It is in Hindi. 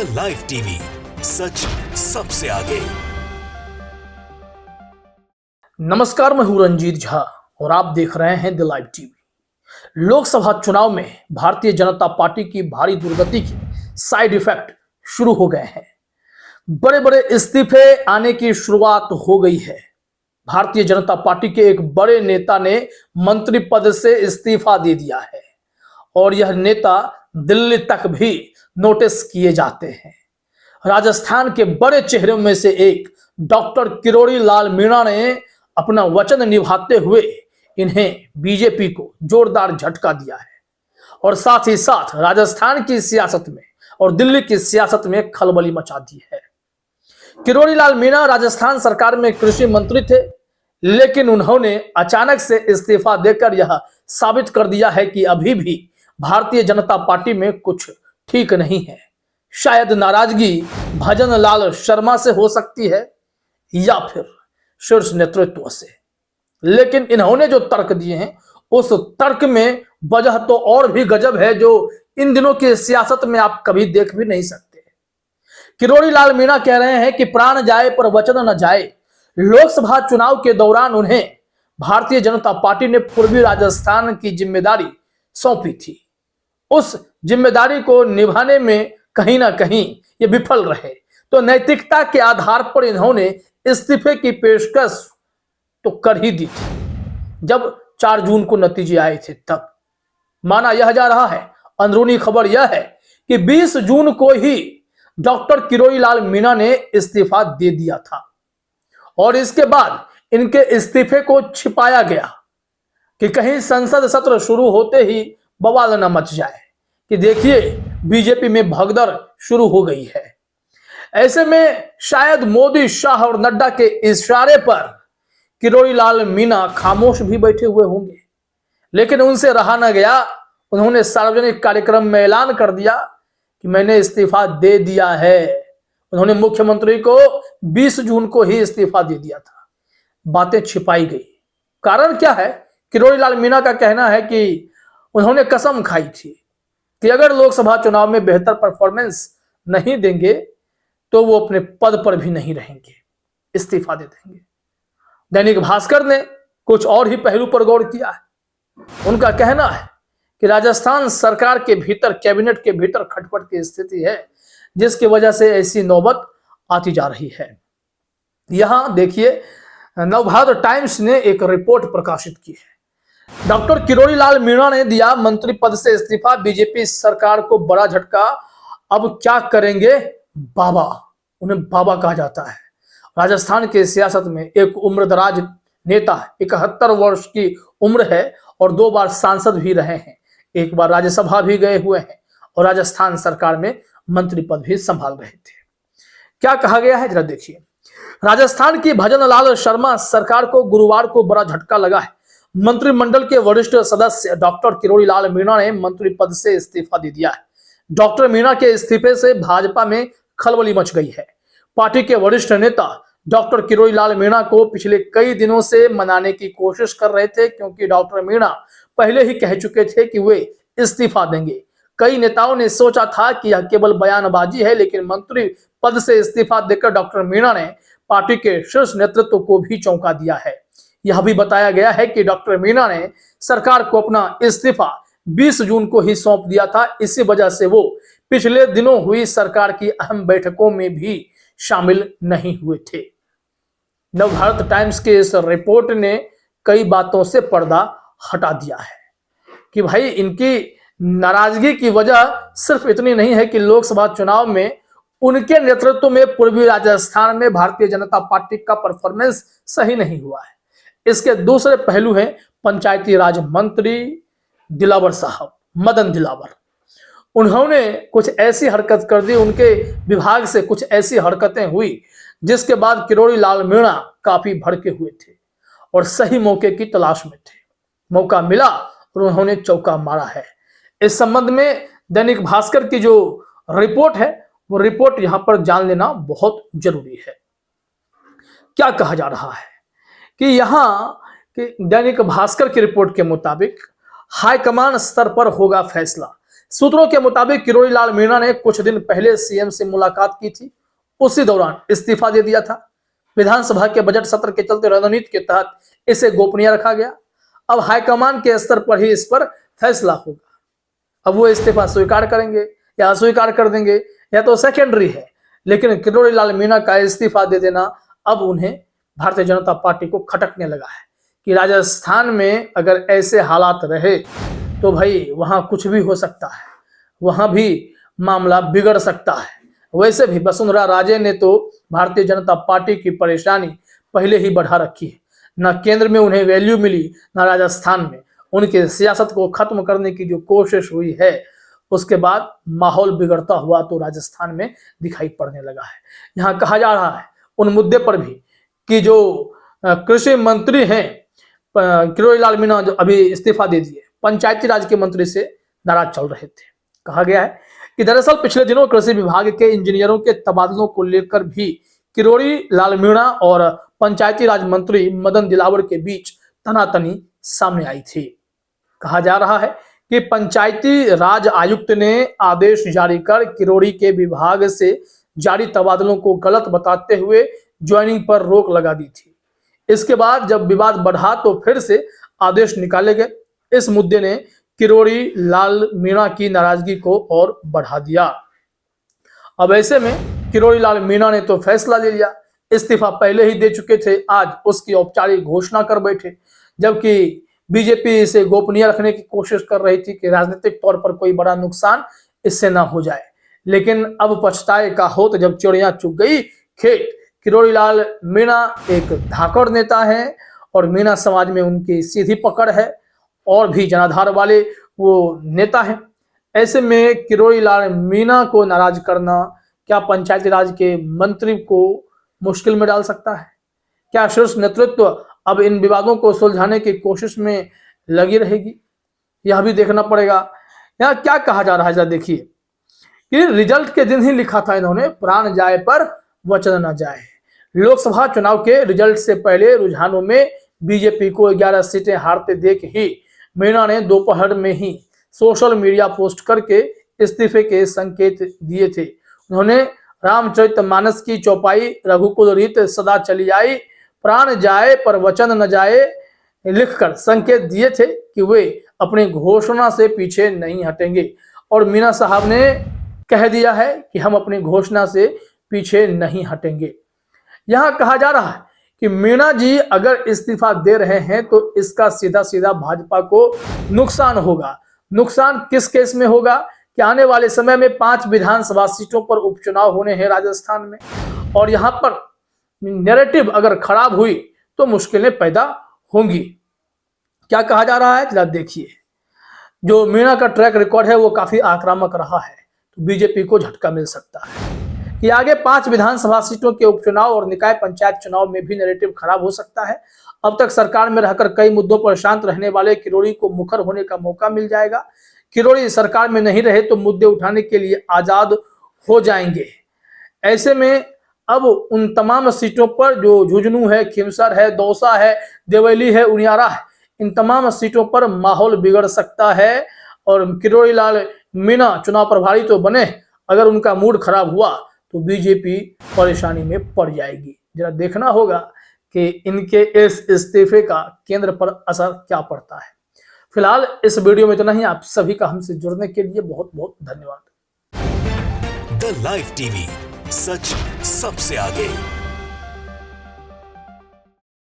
द लाइव टीवी, सच सबसे आगे। नमस्कार, मैं हूं रंजीत झा और आप देख रहे हैं द लाइव टीवी। लोकसभा चुनाव में भारतीय जनता पार्टी की भारी दुर्गति के साइड इफेक्ट शुरू हो गए हैं। बड़े बड़े इस्तीफे आने की शुरुआत हो गई है। भारतीय जनता पार्टी के एक बड़े नेता ने मंत्री पद से इस्तीफा दे दिया है और यह नेता दिल्ली तक भी नोटिस किए जाते हैं। राजस्थान के बड़े चेहरों में से एक डॉक्टर किरोड़ी लाल मीणा ने अपना वचन निभाते हुए इन्हें बीजेपी को जोरदार झटका दिया है और साथ ही साथ राजस्थान की सियासत में और दिल्ली की सियासत में खलबली मचा दी है। किरोड़ी लाल मीणा राजस्थान सरकार में कृषि मंत्री थे, लेकिन उन्होंने अचानक से इस्तीफा देकर यह साबित कर दिया है कि अभी भी भारतीय जनता पार्टी में कुछ ठीक नहीं है। शायद नाराजगी भजन लाल शर्मा से हो सकती है या फिर शीर्ष नेतृत्व से, लेकिन इन्होंने जो तर्क दिए हैं उस तर्क में वजह तो और भी गजब है, जो इन दिनों की सियासत में आप कभी देख भी नहीं सकते। किरोड़ी लाल मीणा कह रहे हैं कि प्राण जाए पर वचन न जाए। लोकसभा चुनाव के दौरान उन्हें भारतीय जनता पार्टी ने पूर्वी राजस्थान की जिम्मेदारी सौंपी थी। उस जिम्मेदारी को निभाने में कहीं ना कहीं ये विफल रहे, तो नैतिकता के आधार पर इन्होंने इस्तीफे की पेशकश तो कर ही दी थी। जब 4 जून को नतीजे आए थे तब माना यह जा रहा है, अंदरूनी खबर यह है कि 20 जून को ही डॉक्टर किरोड़ी लाल मीणा ने इस्तीफा दे दिया था और इसके बाद इनके इस्तीफे को छिपाया गया कि कहीं संसद सत्र शुरू होते ही बवाल न मच जाए कि देखिए बीजेपी में भगदड़ शुरू हो गई है। ऐसे में शायद मोदी, शाह और नड्डा के इशारे पर किरोड़ी लाल मीणा खामोश भी बैठे हुए होंगे, लेकिन उनसे रहा न गया। उन्होंने सार्वजनिक कार्यक्रम में ऐलान कर दिया कि मैंने इस्तीफा दे दिया है। उन्होंने मुख्यमंत्री को 20 जून को ही इस्तीफा दे दिया था। बातें छिपाई गई। कारण क्या है? किरोड़ी लाल मीणा का कहना है कि उन्होंने कसम खाई थी कि अगर लोकसभा चुनाव में बेहतर परफॉर्मेंस नहीं देंगे तो वो अपने पद पर भी नहीं रहेंगे, इस्तीफा दे देंगे। दैनिक भास्कर ने कुछ और ही पहलू पर गौर किया है। उनका कहना है कि राजस्थान सरकार के भीतर, कैबिनेट के भीतर खटपट की स्थिति है, जिसकी वजह से ऐसी नौबत आती जा रही है। यहां देखिए, नवभारत टाइम्स ने एक रिपोर्ट प्रकाशित की है। डॉक्टर किरोड़ी लाल मीणा ने दिया मंत्री पद से इस्तीफा, बीजेपी सरकार को बड़ा झटका। अब क्या करेंगे बाबा? उन्हें बाबा कहा जाता है। राजस्थान के सियासत में एक उम्रदराज नेता, 71 वर्ष की उम्र है और 2 बार सांसद भी रहे हैं, 1 बार राज्यसभा भी गए हुए हैं और राजस्थान सरकार में मंत्री पद भी संभाल रहे थे। क्या कहा गया है जरा देखिए। राजस्थान की भजन लाल शर्मा सरकार को गुरुवार को बड़ा झटका लगा है। मंत्रिमंडल के वरिष्ठ सदस्य डॉक्टर किरोड़ी लाल मीणा ने मंत्री पद से इस्तीफा दे दिया है। डॉक्टर मीणा के इस्तीफे से भाजपा में खलबली मच गई है। पार्टी के वरिष्ठ नेता डॉक्टर किरोड़ी लाल मीणा को पिछले कई दिनों से मनाने की कोशिश कर रहे थे, क्योंकि डॉक्टर मीणा पहले ही कह चुके थे कि वे इस्तीफा देंगे। कई नेताओं ने सोचा था कि यह केवल बयानबाजी है, लेकिन मंत्री पद से इस्तीफा देकर डॉक्टर मीणा ने पार्टी के शीर्ष नेतृत्व को भी चौंका दिया है। यह भी बताया गया है कि डॉक्टर मीणा ने सरकार को अपना इस्तीफा 20 जून को ही सौंप दिया था। इसी वजह से वो पिछले दिनों हुई सरकार की अहम बैठकों में भी शामिल नहीं हुए थे। नवभारत टाइम्स के इस रिपोर्ट ने कई बातों से पर्दा हटा दिया है कि भाई इनकी नाराजगी की वजह सिर्फ इतनी नहीं है कि लोकसभा चुनाव में उनके नेतृत्व में पूर्वी राजस्थान में भारतीय जनता पार्टी का परफॉर्मेंस सही नहीं हुआ है। इसके दूसरे पहलू हैं पंचायती राज मंत्री दिलावर साहब, मदन दिलावर। उन्होंने कुछ ऐसी हरकत कर दी, उनके विभाग से कुछ ऐसी हरकतें हुई जिसके बाद किरोड़ी लाल मीणा काफी भड़के हुए थे और सही मौके की तलाश में थे। मौका मिला और उन्होंने चौका मारा है। इस संबंध में दैनिक भास्कर की जो रिपोर्ट है वो रिपोर्ट यहां पर जान लेना बहुत जरूरी है। क्या कहा जा रहा है कि यहां कि दैनिक भास्कर की रिपोर्ट के मुताबिक हाईकमान स्तर पर होगा फैसला। सूत्रों के मुताबिक किरोड़ी लाल मीणा ने कुछ दिन पहले सीएम से मुलाकात की थी, उसी दौरान इस्तीफा दे दिया था। विधानसभा के बजट सत्र के चलते रणनीति के तहत इसे गोपनीय रखा गया। अब हाईकमान के स्तर पर ही इस पर फैसला होगा। अब वो इस्तीफा स्वीकार करेंगे या अस्वीकार कर देंगे या तो सेकेंडरी है, लेकिन किरोड़ी लाल मीणा का इस्तीफा दे देना अब उन्हें भारतीय जनता पार्टी को खटकने लगा है कि राजस्थान में अगर ऐसे हालात रहे तो भाई वहां कुछ भी हो सकता है, वहां भी मामला बिगड़ सकता है। वैसे भी वसुंधरा राजे ने तो भारतीय जनता पार्टी की परेशानी पहले ही बढ़ा रखी है। न केंद्र में उन्हें वैल्यू मिली, न राजस्थान में। उनके सियासत को खत्म करने की जो कोशिश हुई है, उसके बाद माहौल बिगड़ता हुआ तो राजस्थान में दिखाई पड़ने लगा है। यहाँ कहा जा रहा है उन मुद्दे पर भी कि जो कृषि मंत्री हैं किरोड़ी लाल मीणा, जो अभी इस्तीफा दे दिए, पंचायती राज के मंत्री से नाराज चल रहे थे। कहा गया है कि दरअसल पिछले दिनों कृषि विभाग के इंजीनियरों के तबादलों को लेकर भी किरोड़ी लाल मीणा और पंचायती राज मंत्री मदन दिलावर के बीच तनातनी सामने आई थी। कहा जा रहा है कि पंचायती राज आयुक्त ने आदेश जारी कर किरोड़ी के विभाग से जारी तबादलों को गलत बताते हुए ज्वाइनिंग पर रोक लगा दी थी। इसके बाद जब विवाद बढ़ा तो फिर से आदेश निकाले गए। इस मुद्दे ने किरोड़ी लाल मीणा की नाराजगी को और बढ़ा दिया। अब ऐसे में किरोड़ी लाल मीणा ने तो फैसला ले लिया, इस्तीफा पहले ही दे चुके थे, आज उसकी औपचारिक घोषणा कर बैठे। जबकि बीजेपी इसे गोपनीय रखने की कोशिश कर रही थी कि राजनीतिक तौर पर कोई बड़ा नुकसान इससे ना हो जाए। लेकिन अब पछताए का हो तो जब चिड़िया चुग गई खेत। किरोड़ी लाल मीणा एक धाकड़ नेता है और मीणा समाज में उनकी सीधी पकड़ है और भी जनाधार वाले वो नेता हैं। ऐसे में किरोड़ी लाल मीणा को नाराज करना क्या पंचायती राज के मंत्री को मुश्किल में डाल सकता है? क्या शीर्ष नेतृत्व अब इन विवादों को सुलझाने की कोशिश में लगी रहेगी? यह भी देखना पड़ेगा। यहाँ क्या कहा जा रहा है, जरा देखिए कि रिजल्ट के दिन ही लिखा था इन्होंने, प्राण जाए पर वचन न जाए। लोकसभा चुनाव के रिजल्ट से पहले रुझानों में बीजेपी को 11 सीटें हारते देख ही मीणा ने दोपहर में ही सोशल मीडिया पोस्ट करके इस्तीफे के संकेत दिए थे। उन्होंने रामचरितमानस की चौपाई रघुकुल रीत सदा चली आई, प्राण जाए पर वचन न जाए लिखकर संकेत दिए थे कि वे अपनी घोषणा से पीछे नहीं हटेंगे। और मीणा साहब ने कह दिया है कि हम अपनी घोषणा से पीछे नहीं हटेंगे। यहाँ कहा जा रहा है कि मीणा जी अगर इस्तीफा दे रहे हैं तो इसका सीधा सीधा भाजपा को नुकसान होगा। नुकसान किस केस में होगा कि आने वाले समय में 5 विधानसभा सीटों पर उपचुनाव होने हैं राजस्थान में, और यहाँ पर नैरेटिव अगर खराब हुई तो मुश्किलें पैदा होंगी। क्या कहा जा रहा है, जरा देखिए। जो मीणा का ट्रैक रिकॉर्ड है वो काफी आक्रामक रहा है, तो बीजेपी को झटका मिल सकता है कि आगे 5 विधानसभा सीटों के उपचुनाव और निकाय पंचायत चुनाव में भी नैरेटिव खराब हो सकता है। अब तक सरकार में रहकर कई मुद्दों पर शांत रहने वाले किरोड़ी को मुखर होने का मौका मिल जाएगा। किरोड़ी सरकार में नहीं रहे तो मुद्दे उठाने के लिए आजाद हो जाएंगे। ऐसे में अब उन तमाम सीटों पर जो झुंझुनू है, खिमसर है, दौसा है, देवली है, उनियारा है, इन तमाम सीटों पर माहौल बिगड़ सकता है। और किरोड़ी लाल मीणा चुनाव प्रभारी तो बने, अगर उनका मूड खराब हुआ तो बीजेपी परेशानी में पड़ जाएगी। जरा देखना होगा कि इनके इस इस्तीफे का केंद्र पर असर क्या पड़ता है। फिलहाल इस वीडियो में इतना ही। आप सभी का हमसे जुड़ने के लिए बहुत बहुत धन्यवाद। द लाइव टीवी, सच सबसे आगे।